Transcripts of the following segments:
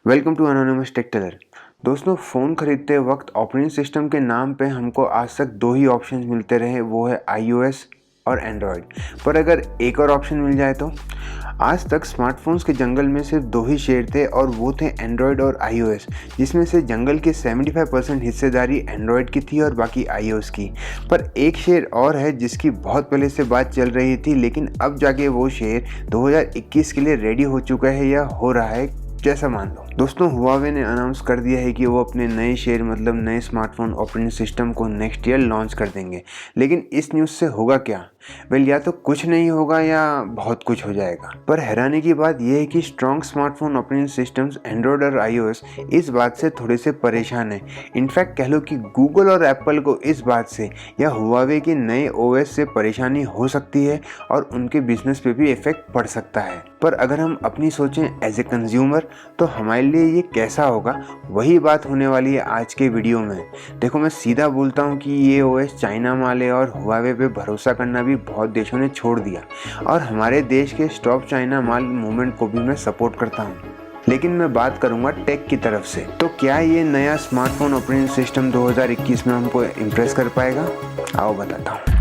Welcome to anonymous tech teller. दोस्तों, phone खरीदते वक्त ऑपरेटिंग सिस्टम के नाम पे हमको आज तक दो ही ऑप्शन मिलते रहे, वो है iOS और एंड्रॉयड। पर अगर एक और ऑप्शन मिल जाए तो आज तक स्मार्टफोन्स के जंगल में सिर्फ दो ही शेर थे और वो थे एंड्रॉयड और iOS, जिसमें से जंगल की 75% हिस्सेदारी एंड्रॉयड की थी और बाकी iOS की। पर एक शेर और है जिसकी बहुत पहले से बात चल रही थी, लेकिन अब जाके वो शेर 2021 के लिए रेडी हो चुका है या हो रहा है, जैसा मान लो। दोस्तों, हुआवे ने अनाउंस कर दिया है कि वो अपने नए शेयर मतलब नए स्मार्टफोन ऑपरेटिंग सिस्टम को नेक्स्ट ईयर लॉन्च कर देंगे। लेकिन इस न्यूज़ से होगा क्या? या तो कुछ नहीं होगा या बहुत कुछ हो जाएगा। पर हैरानी की बात यह है कि strong smartphone operating systems Android और iOS इस बात से थोड़े से परेशान हैं। इनफैक्ट कह लो कि गूगल और एप्पल को इस बात से या हुआवे के नए OS से परेशानी हो सकती है और उनके बिजनेस पे भी इफेक्ट पड़ सकता है। पर अगर हम अपनी सोचें एज ए कंज्यूमर, तो हमारे लिए ये कैसा होगा, वही बात होने वाली है आज के वीडियो में। देखो, मैं सीधा बोलता हूँ कि ये OS चाइना माल है और हुआवे पे भरोसा करना भी बहुत देशों ने छोड़ दिया, और हमारे देश के स्टॉप चाइना माल मूवमेंट को भी मैं सपोर्ट करता हूँ। लेकिन मैं बात करूंगा टेक की तरफ से। तो क्या ये नया स्मार्टफोन ऑपरेटिंग सिस्टम 2021 में हमको इम्प्रेस कर पाएगा? आओ बताता हूँ।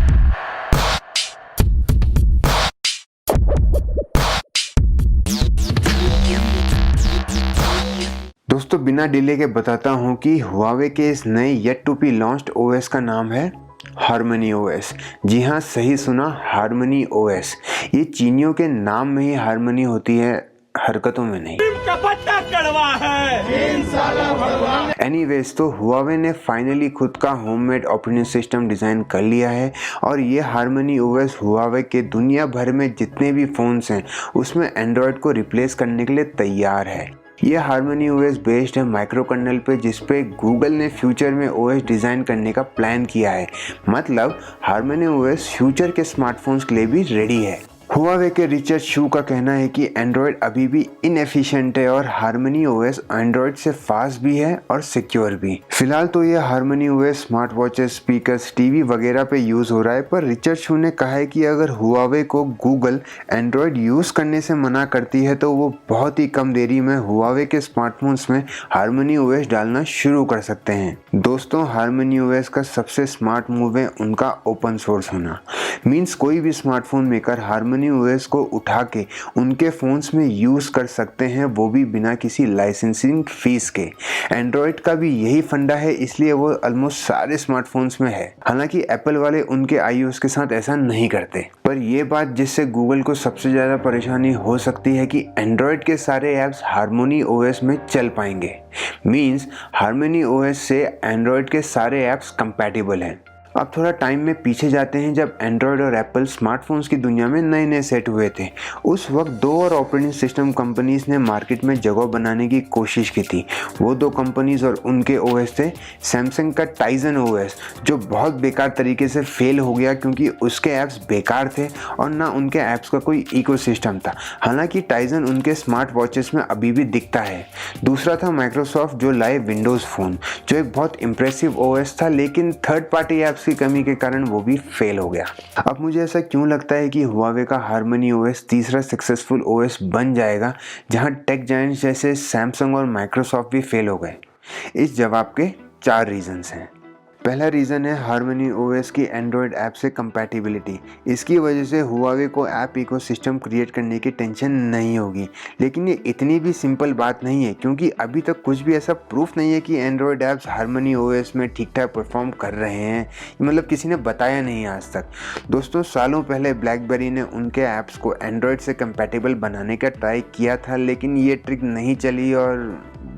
दोस्तों, बिना डिले के बताता हूँ कि हुआवे के इस नए yet to be launched OS का नाम है हार्मनी OS। जी हाँ, सही सुना, हार्मनी OS। ये चीनियों के नाम में ही हार्मनी होती है, हरकतों में नहीं। एनीवेज, तो हुआवे ने फाइनली खुद का होममेड ऑपरेटिंग सिस्टम डिज़ाइन कर लिया है और ये हार्मनी OS हुआवे के दुनिया भर में जितने भी फ़ोन्स हैं उसमें एंड्रॉयड को रिप्लेस करने के लिए तैयार है। ये हार्मनी OS बेस्ड है माइक्रो कर्नल पे, जिसपे गूगल ने फ्यूचर में OS डिज़ाइन करने का प्लान किया है। मतलब हार्मनी OS फ्यूचर के स्मार्टफोन्स के लिए भी रेडी है। हुआवे के रिचर्ड शू का कहना है कि एंड्रॉयड अभी भी इनएफिशिएंट है और हार्मनी OS एंड्रॉयड से फास्ट भी है और सिक्योर भी। फिलहाल तो ये harmony OS smart watches, speakers, TV वगैरह पे यूज़ हो रहा है। पर रिचर्ड शू ने कहा है कि अगर हुआवे को गूगल एंड्रॉयड यूज़ करने से मना करती है तो वो बहुत ही कम देरी में हुआवे के स्मार्टफोन्स में हार्मनी OS डालना शुरू कर सकते हैं। दोस्तों, हार्मनी OS का सबसे स्मार्ट मूव है उनका ओपन सोर्स होना। मीन्स कोई भी स्मार्टफोन मेकर हार्मनी OS को उठा के उनके फोन्स में यूज कर सकते हैं, वो भी बिना किसी लाइसेंसिंग फीस के। एंड्रॉयड का भी यही फंडा है, इसलिए वो ऑलमोस्ट सारे स्मार्टफोन्स में है। हालांकि एप्पल वाले उनके iOS के साथ ऐसा नहीं करते। पर ये बात जिससे गूगल को सबसे ज्यादा परेशानी हो सकती है कि एंड्रॉयड के सारे ऐप्स हार्मनी OS में चल पाएंगे। मीन्स हार्मनी OS से एंड्रॉयड के सारे ऐप्स कंपैटिबल हैं। अब थोड़ा टाइम में पीछे जाते हैं, जब एंड्रॉयड और एप्पल स्मार्टफोन्स की दुनिया में नए नए सेट हुए थे। उस वक्त दो और ऑपरेटिंग सिस्टम कंपनीज ने मार्केट में जगह बनाने की कोशिश की थी। वो दो कंपनीज और उनके OS थे सैमसंग का टाइजन OS, जो बहुत बेकार तरीके से फेल हो गया क्योंकि उसके ऐप्स बेकार थे और ना उनके ऐप्स का कोई इकोसिस्टम था। हालांकि टाइजन उनके स्मार्ट वॉचेस में अभी भी दिखता है। दूसरा था माइक्रोसॉफ्ट, जो लाए विंडोज़ फ़ोन, जो एक बहुत इंप्रेसिव OS था, लेकिन थर्ड पार्टी ऐप्स की कमी के कारण वो भी फेल हो गया। अब मुझे ऐसा क्यों लगता है कि हुआवे का हार्मनी OS तीसरा सक्सेसफुल OS बन जाएगा, जहां टेक जायंट्स जैसे सैमसंग और माइक्रोसॉफ्ट भी फेल हो गए? इस जवाब के 4 रीजंस हैं। पहला रीज़न है हार्मनी OS की एंड्रॉयड ऐप से कंपैटिबिलिटी। इसकी वजह से हुआवे को ऐप इकोसिस्टम क्रिएट करने की टेंशन नहीं होगी। लेकिन ये इतनी भी सिंपल बात नहीं है, क्योंकि अभी तक कुछ भी ऐसा प्रूफ नहीं है कि एंड्रॉयड ऐप्स हार्मनी OS में ठीक ठाक परफॉर्म कर रहे हैं। मतलब किसी ने बताया नहीं आज तक। दोस्तों, सालों पहले ब्लैकबेरी ने उनके ऐप्स को एंड्रॉयड से कंपैटिबल बनाने का ट्राई किया था, लेकिन ये ट्रिक नहीं चली और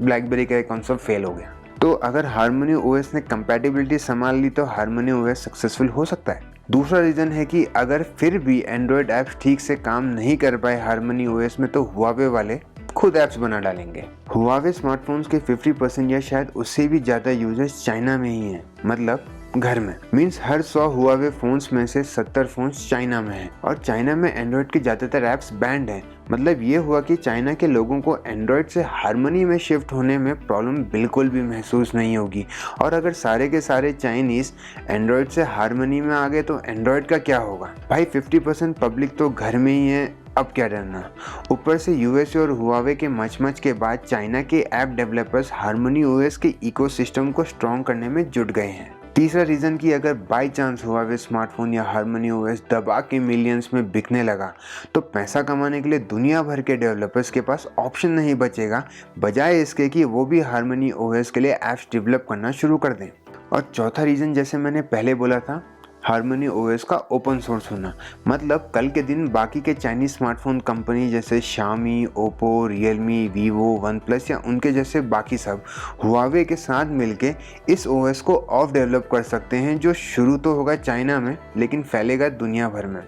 ब्लैकबेरी का कॉन्सेप्ट फेल हो गया। तो अगर हार्मनी OS ने कंपैटिबिलिटी संभाल ली तो हार्मनी OS सक्सेसफुल हो सकता है। दूसरा रीज़न है कि अगर फिर भी एंड्रॉयड ऐप्स ठीक से काम नहीं कर पाए हार्मनी OS में, तो हुआवे वाले खुद ऐप्स बना डालेंगे। हुआवे स्मार्टफोन्स के 50% या शायद उससे भी ज़्यादा यूजर्स चाइना में ही हैं, मतलब घर में। मीन्स हर 100 हुआवे फोन्स में से 70 फोन्स चाइना में हैं और चाइना में एंड्रॉयड के ज़्यादातर ऐप्स बैंड हैं। मतलब ये हुआ कि चाइना के लोगों को एंड्रॉयड से हार्मनी में शिफ्ट होने में प्रॉब्लम बिल्कुल भी महसूस नहीं होगी। और अगर सारे के सारे चाइनीज़ एंड्रॉयड से हार्मनी में आ गए तो एंड्रॉयड का क्या होगा? भाई 50% पब्लिक तो घर में ही है, अब क्या डरना। ऊपर से यूएसए और हुआवे के मच के बाद चाइना के ऐप डेवलपर्स हार्मनी ओएस के इकोसिस्टम को स्ट्रॉन्ग करने में जुट गए हैं। तीसरा रीज़न कि अगर बाई चांस हुआवे स्मार्टफोन या हार्मनी ओएस दबा के मिलियंस में बिकने लगा तो पैसा कमाने के लिए दुनिया भर के डेवलपर्स के पास ऑप्शन नहीं बचेगा, बजाय इसके कि वो भी हार्मनी ओएस के लिए ऐप्स डेवलप करना शुरू कर दें। और चौथा रीज़न जैसे मैंने पहले बोला था, हार्मनी ओएस का ओपन सोर्स होना। मतलब कल के दिन बाकी के चाइनीज स्मार्टफोन कंपनी जैसे Shami, Oppo, Realme, Vivo, one plus या उनके जैसे बाकी सब हुआवे के साथ मिलके इस ओएस को ऑफ डेवलप कर सकते हैं, जो शुरू तो होगा चाइना में लेकिन फैलेगा दुनिया भर में।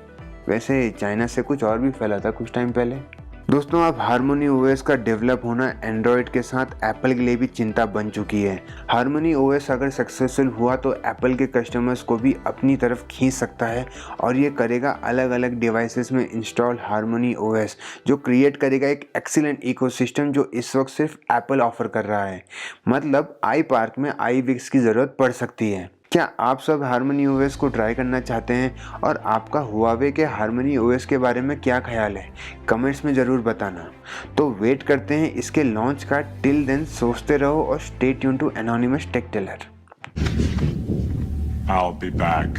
वैसे चाइना से कुछ और भी फैला था कुछ टाइम पहले। दोस्तों, अब हार्मनी ओएस का डेवलप होना एंड्रॉयड के साथ एप्पल के लिए भी चिंता बन चुकी है। हार्मनी ओएस अगर सक्सेसफुल हुआ तो एप्पल के कस्टमर्स को भी अपनी तरफ खींच सकता है और ये करेगा अलग अलग डिवाइसेस में इंस्टॉल हार्मनी ओएस, जो क्रिएट करेगा एक एक्सीलेंट इकोसिस्टम जो इस वक्त सिर्फ एप्पल ऑफर कर रहा है। मतलब आई पार्क में आई विक्स की ज़रूरत पड़ सकती है। क्या आप सब हार्मनी ओएस को ट्राई करना चाहते हैं और आपका हुआवे के हार्मनी ओएस के बारे में क्या ख्याल है? कमेंट्स में ज़रूर बताना। तो वेट करते हैं इसके लॉन्च का। टिल देन सोचते रहो और stay tune to anonymous tech teller. I'll be back.